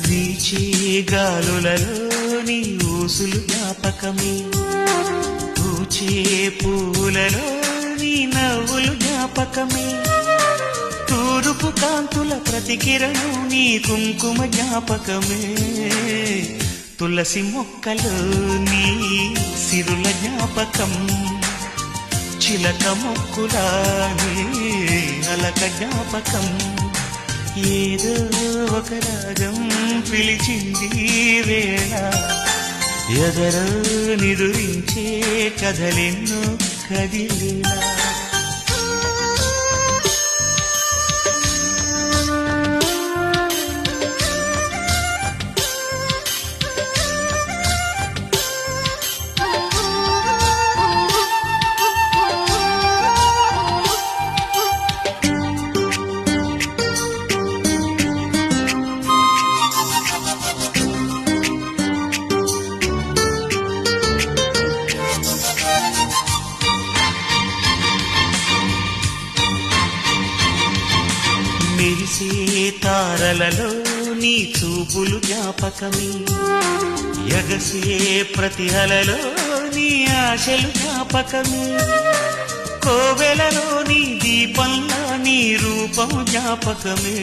వీచే గాలులలో నీ ఊసులు జ్ఞాపకమే, పూచే పూలలో నీ నవ్వులు జ్ఞాపకమే, తూరుపు కాంతుల ప్రతికిరణం నీ కుంకుమ జ్ఞాపకమే, తులసి మొక్కలో నీ సిరుల జ్ఞాపకం, చిలక మొక్కులా నీ అలక జ్ఞాపకం, ఏదో ఒక రాగం పిలిచింది వేళ, ఎదరో నిదురించే కథలెన్నో కదిలేలా. మెరిసే తారలలో నీ చూపులు జ్ఞాపకమే, ఎగసే ప్రతి అలలో నీ ఆశలు జ్ఞాపకమే, కోవెలలో నీ దీపంలా నీ రూపం జ్ఞాపకమే,